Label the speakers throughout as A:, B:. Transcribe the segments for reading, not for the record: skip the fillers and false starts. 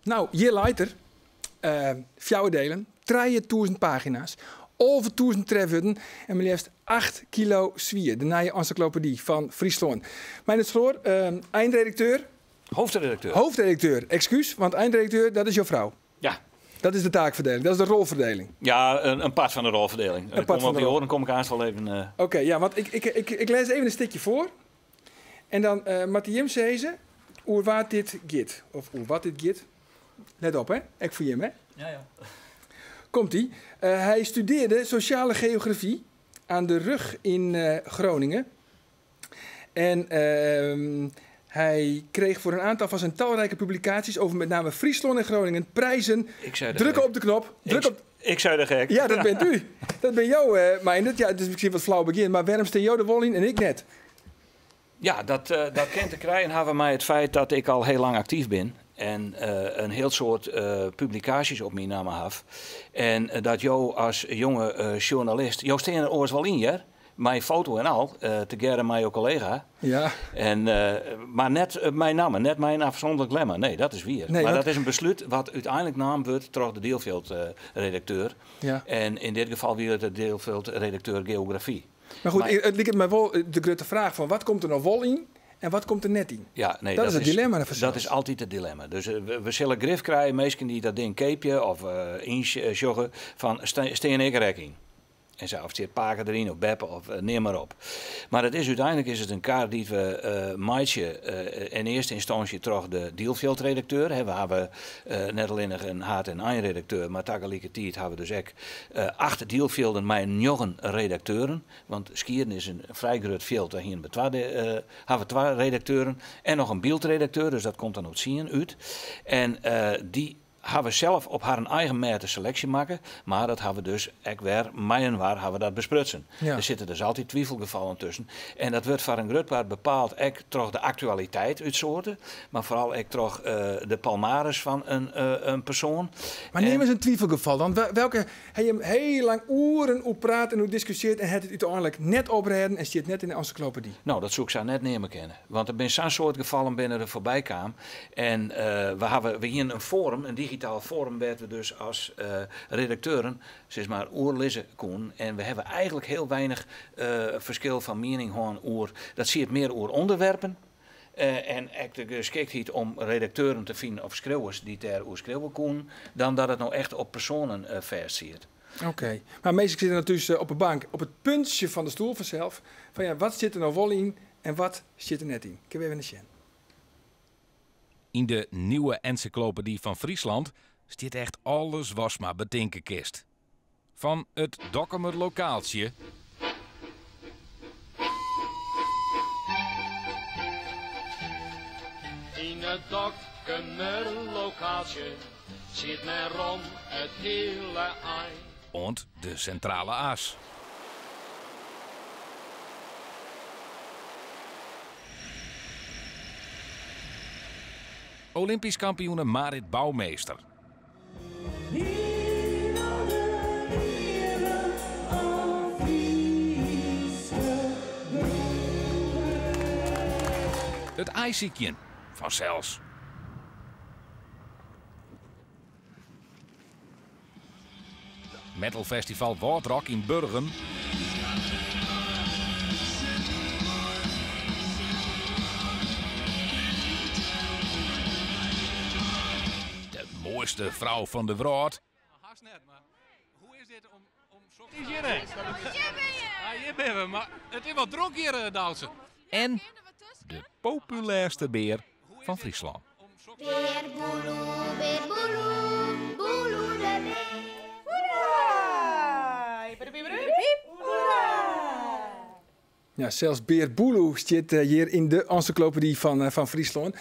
A: Nou, hier later, 4 delen, 3000 pagina's, over 1000 trefwoorden en maar liefst 8 kilo zwier. De nieuwe encyclopedie van Friesland. Mijn sloor, eindredacteur. Hoofdredacteur, excuus, want eindredacteur, dat is jouw vrouw.
B: Ja.
A: Dat is de taakverdeling, dat is de rolverdeling.
B: Ja, een part van de rolverdeling. Op die oren kom ik aan wel even...
A: Oké, ja, want ik lees even een stukje voor. En dan Mathieu Sezen, hoe wat dit git. Of hoe wat dit git. Let op, hè. Ik voor hem, hè.
B: Ja.
A: Komt-ie. Hij studeerde sociale geografie aan de RUG in Groningen. En hij kreeg voor een aantal van zijn talrijke publicaties over met name Friesland en Groningen prijzen. Drukken op de knop.
B: Ik zei de gek.
A: Ja, dat bent u. Dat ben jou, Meindert. Ja, het is misschien wat flauw begin, maar waarom steen jou de wol in en ik net?
B: Ja, dat kent te krijgen hebben mij het feit dat ik al heel lang actief ben. En een heel soort publicaties op mijn naam heb. En dat jou als jonge journalist... Jou steen er oors wel in, ja? Mijn foto en al, together met je collega.
A: Ja.
B: En, maar net mijn naam, net mijn afzonderlijk lemma. Nee, dat is weer.
A: Nee,
B: maar dat is een besluit wat uiteindelijk naam wordt door de Deelveld-redacteur.
A: Ja.
B: En in dit geval weer de Deelveld-redacteur geografie.
A: Maar goed, het ligt mij wel de grote vraag van wat komt er nou wel in en wat komt er net in?
B: Ja, nee,
A: dat is het dilemma.
B: Dat is altijd het dilemma. Dus we zullen grif krijgen, mensen die dat ding keepje of injoggen van steen ik rekking. En zo, of zit paken erin of beppen of neem maar op. Maar uiteindelijk is het een kaart die we maatje in eerste instantie toch de Deelveld-redacteur. We hebben net alleen een haat- en eindredacteur, maar tegelijkertijd hebben we dus ook 8 Deelvelden met 9 redacteuren. Want Skieren is een vrij groot veld. Daar hebben we 2 redacteuren en nog een beeldredacteur, dus dat komt dan ook zien uit. En die hebben we zelf op haar eigen mate selectie maken, maar dat hebben we dus ook weer, waar hebben we dat besprutsen.
A: Ja.
B: Er zitten dus altijd twijfelgevallen tussen. En dat wordt voor een groot part bepaald ook door de actualiteit uit soorten, maar vooral ook door de palmares van een persoon.
A: Maar neem eens een twijfelgeval dan. Welke hij hem heel lang uren op praat en hoe discussieert en het uiteindelijk net opreden en zit net in de encyclopedie?
B: Nou, dat zou ik zo net nemen kennen. Want er zijn zo'n soort gevallen binnen er voorbij kwamen. En we hier een forum, een digitaal forum, werden we dus als redacteuren, zeg maar, oerlissen kon. En we hebben eigenlijk heel weinig verschil van mening gewoon oer. Dat zie je meer oer onderwerpen. En echt de geschiktheid om redacteuren te vinden of schreeuwers die ter oer schreeuwen kon, dan dat het nou echt op personen versiert.
A: Oké. Maar meestal zitten natuurlijk op een bank, op het puntje van de stoel vanzelf, van ja, wat zit er nou wel in en wat zit er net in? Ik heb even een sjen.
C: In de nieuwe encyclopedie van Friesland staat echt alles was maar betinkenkist. Van het Dokkumer lokaaltje.
D: In het Dokkumer lokaaltje zit men rond het hele eind.
C: En de centrale as. Olympisch kampioene Marit Bouwmeester. Het ijziekje van Cels. Metalfestival Woordrock in Burgen. De mooiste vrouw van de wereld.
E: Haast net, maar hoe is dit om zo... Is hier, hè? Ja, hier ben we, maar het is wat dronk hier, Douwse.
C: En de populairste beer van Friesland.
F: Beer boeloe, boeloe de beer.
A: Ja, zelfs Beer Boeloe zit hier in de encyclopedie van Friesland.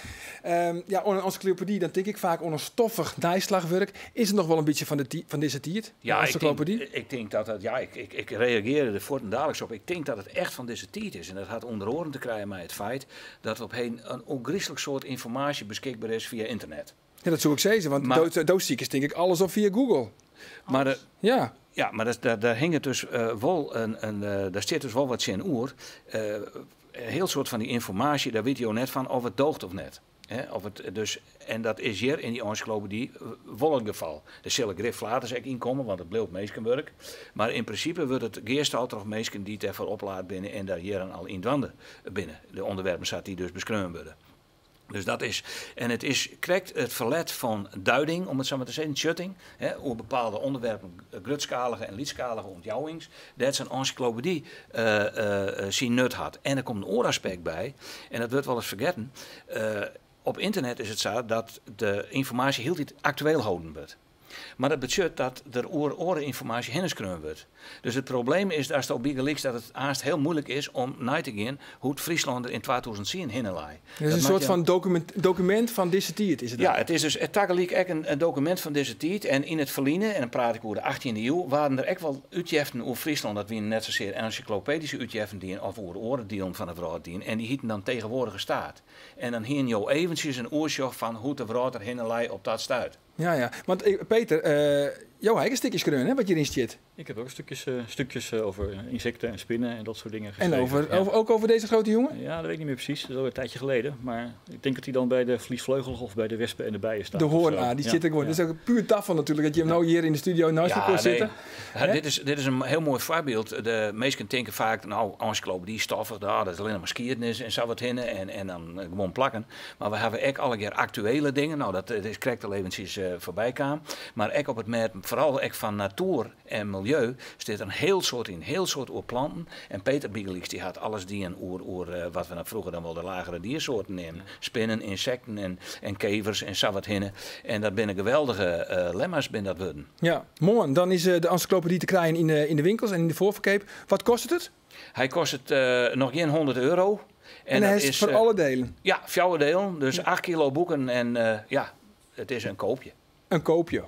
A: Ja, onder een encyclopedie, dan denk ik vaak onder stoffig naaislagwerk. Is het nog wel een beetje van deze tijd?
B: Ja,
A: encyclopedie?
B: ik denk dat het, ja, ik reageerde er voort en dadelijk op. Ik denk dat het echt van deze tijd is. En dat had onder oren te krijgen met het feit dat er opheen een ongriezelig soort informatie beschikbaar is via internet.
A: Ja, dat zou ik zeggen, want doodziek is denk ik alles op via Google.
B: Maar
A: ja.
B: Ja, maar daar hing het dus wel daar zit dus wel wat in oer. Een heel soort van die informatie, daar weet je ook net van of het doogt of net. En dat is hier in die encyclopedie wel het geval. Er zullen grif later ook inkomen, want het bleef meeskenwerk. Maar in principe wordt het geestal toch meesken die het ervoor oplaat binnen en daar hier al in dwanden binnen. De onderwerpen zat die dus beschreven worden. Dus dat is, en het is correct het verlet van duiding, om het zo maar te zeggen, shutting, over bepaalde onderwerpen, grutskalige en liedskalige ontjouwings, dat zijn encyclopedie zien nut had. En er komt een ooraspect bij, en dat wordt wel eens vergeten. Op internet is het zo dat de informatie heel tijd actueel houden wordt. Maar dat betekent dat er oren informatie hinneskrummen wordt. Dus het probleem is als het op Biggelix dat het haast heel moeilijk is om na te gaan hoe het Friesland er in 2010 hinnenlaai.
A: Het is een soort van document van deze tijd, is het dan?
B: Ja, het is dus eigenlijk echt een document van deze tijd. En in het verliezen, en dan praat ik over de 18e eeuw, waren er echt wel uitjeften over Friesland. Dat we net zozeer encyclopedische uitjeften dienen of over oordelen van het woord dienen. En die hieten dan tegenwoordige staat. En dan hien je eventjes een oorzaak van hoe de woord er hinnenlaai op dat stuit.
A: Ja. Want Peter, jouw eigen stukjes kunnen, hè, wat je erin zit.
G: Ik heb ook stukjes over insecten en spinnen en dat soort dingen
A: En
G: geschreven.
A: ook over deze grote jongen?
G: Ja, dat weet ik niet meer precies. Dat is al een tijdje geleden. Maar ik denk dat hij dan bij de vliesvleugel of bij de wespen en de bijen staat.
A: De hoorn, die zit er gewoon.
G: Ja.
A: Dat is ook een puur tafel natuurlijk, dat je hem nou hier in de studio naast je kon zitten.
B: Ja, dit is een heel mooi voorbeeld. De meesten denken vaak, nou, encyclopedie, stoffig, dat is alleen maar skiernis en zo wat hinnen en dan gewoon plakken. Maar we hebben ook alle keer actuele dingen. Nou, dat is correct al eventjes voorbij kwam. Maar ook op het merk, vooral ook van natuur en milieu, zit een heel soort oer planten. En Peter Biggelix die had alles die oer wat we dan vroeger dan wel de lagere diersoorten nemen. Spinnen, insecten en kevers en zo wat hinnen. En dat binnen geweldige lemma's binnen dat worden.
A: Ja, mooi. Dan is de encyclopedie te krijgen in de winkels en in de voorverkoop. Wat kost het?
B: Hij kost het nog geen €100.
A: En hij is voor alle delen?
B: Ja, 4 delen. Dus 8 kilo boeken en het is een koopje.
A: Een koopje.